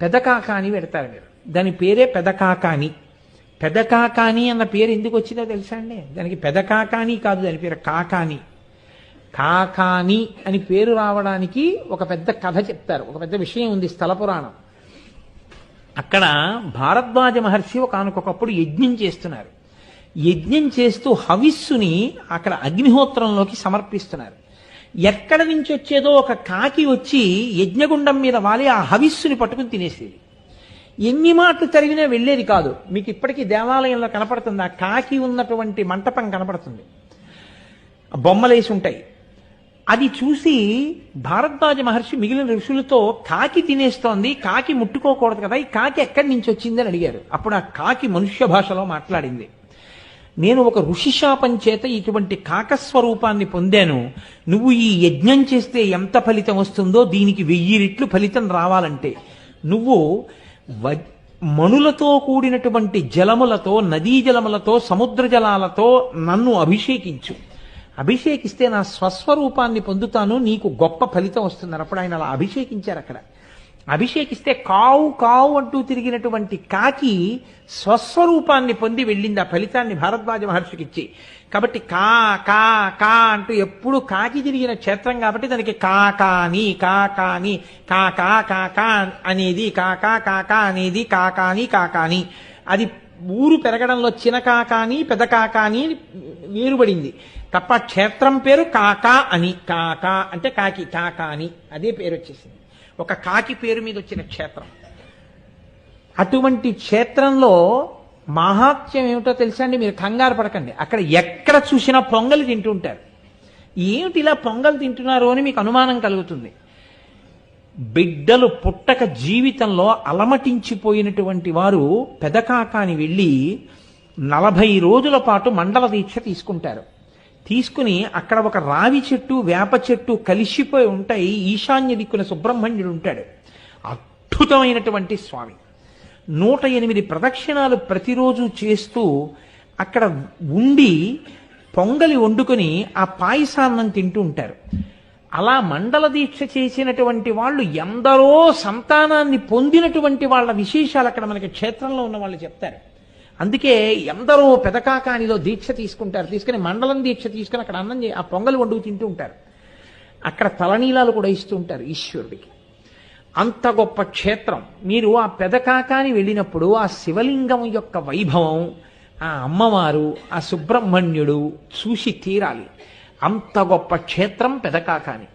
పెదకాకాని పెడతారు మీరు. దాని పేరే పెదకాకాని. పెదకాకాని అన్న పేరు ఎందుకు వచ్చిందో తెలుసా అండి? దానికి పెదకాకాని కాదు, దాని పేరు కాకాని. కాకాని అని పేరు రావడానికి ఒక పెద్ద కథ చెప్తారు, ఒక పెద్ద విషయం ఉంది, స్థల పురాణం. అక్కడ భారద్వాజ మహర్షి ఒకనకొకప్పుడు యజ్ఞం చేస్తున్నారు. యజ్ఞం చేస్తూ హవిస్సుని అక్కడ అగ్నిహోత్రంలోకి సమర్పిస్తున్నారు. ఎక్కడ నుంచి వచ్చేదో ఒక కాకి వచ్చి యజ్ఞగుండం మీద వాలి ఆ హవిస్సుని పట్టుకుని తినేసేది. ఎన్ని మాటలు తరిగినా వెళ్ళేది కాదు. మీకు ఇప్పటికీ దేవాలయంలో కనపడుతుంది, ఆ కాకి ఉన్నటువంటి మంటపం కనపడుతుంది, బొమ్మలేసి ఉంటాయి. అది చూసి భారద్వాజ మహర్షి మిగిలిన ఋషులతో కాకి తినేస్తోంది, కాకి ముట్టుకోకూడదు కదా, ఈ కాకి ఎక్కడి నుంచి వచ్చిందని అడిగారు. అప్పుడు ఆ కాకి మనుష్య భాషలో మాట్లాడింది, నేను ఒక ఋషిశాపం చేత ఇటువంటి కాకస్వరూపాన్ని పొందాను. నువ్వు ఈ యజ్ఞం చేస్తే ఎంత ఫలితం వస్తుందో దీనికి 1000 రెట్లు ఫలితం రావాలంటే నువ్వు మణులతో కూడినటువంటి జలములతో, నదీ జలములతో, సముద్ర జలాలతో నన్ను అభిషేకించు. అభిషేకిస్తే నా స్వస్వరూపాన్ని పొందుతాను, నీకు గొప్ప ఫలితం వస్తుందని. అప్పుడు ఆయన అలా అభిషేకించారు. అక్కడ అభిషేకిస్తే కావు కావు అంటూ తిరిగినటువంటి కాకి స్వస్వరూపాన్ని పొంది వెళ్ళింది. ఆ ఫలితాన్ని భారద్వాజ మహర్షికి ఇచ్చి. కాబట్టి కా కా కా అంటూ ఎప్పుడు కాకి తిరిగిన క్షేత్రం కాబట్టి దానికి కాకాని కాకాని కాకా కాకా అనేది కాకా కాకా అనేది కాకాని కాకాని. అది ఊరు పెరగడంలో చిన్న కాకాని పెద్ద కాకాని వేరుపడింది తప్ప క్షేత్రం పేరు కాకా అని. కాకా అంటే కాకి, కాకాని అదే పేరు వచ్చేసింది. ఒక కాకి పేరు మీద వచ్చిన క్షేత్రం. అటువంటి క్షేత్రంలో మహాత్మ్యం ఏమిటో తెలుసా అండి? మీరు కంగారు పడకండి. అక్కడ ఎక్కడ చూసినా పొంగలి తింటుంటారు. ఏమిటి ఇలా పొంగల్ తింటున్నారు అని మీకు అనుమానం కలుగుతుంది. బిడ్డలు పుట్టక జీవితంలో అలమటించిపోయినటువంటి వారు పెదకాకాని వెళ్ళి 40 రోజుల పాటు మండల దీక్ష తీసుకుంటారు. తీసుకుని అక్కడ ఒక రావి చెట్టు, వేప చెట్టు కలిసిపోయి ఉంటాయి. ఈశాన్య దిక్కున సుబ్రహ్మణ్యుడు ఉంటాడు, అద్భుతమైనటువంటి స్వామి. 108 ప్రదక్షిణాలు ప్రతిరోజు చేస్తూ అక్కడ ఉండి పొంగలి వండుకొని ఆ పాయసాన్నం తింటూ ఉంటారు. అలా మండల దీక్ష చేసినటువంటి వాళ్ళు ఎందరో సంతానాన్ని పొందినటువంటి వాళ్ళ విశేషాలు అక్కడ మనకి క్షేత్రంలో ఉన్న వాళ్ళు చెప్తారు. అందుకే ఎందరో పెదకాకానిలో దీక్ష తీసుకుంటారు. తీసుకుని మండలం దీక్ష తీసుకుని అక్కడ ఆ పొంగలి వండుకు తింటూ ఉంటారు. అక్కడ తలనీలాలు కూడా ఇస్తూ ఉంటారు ఈశ్వరుడికి. అంత గొప్ప క్షేత్రం. మీరు ఆ పెదకాకాని వెళ్ళినప్పుడు ఆ శివలింగం యొక్క వైభవం, ఆ అమ్మవారు, ఆ సుబ్రహ్మణ్యుడు చూసి తీరాలి. అంత గొప్ప క్షేత్రం పెదకాకాని.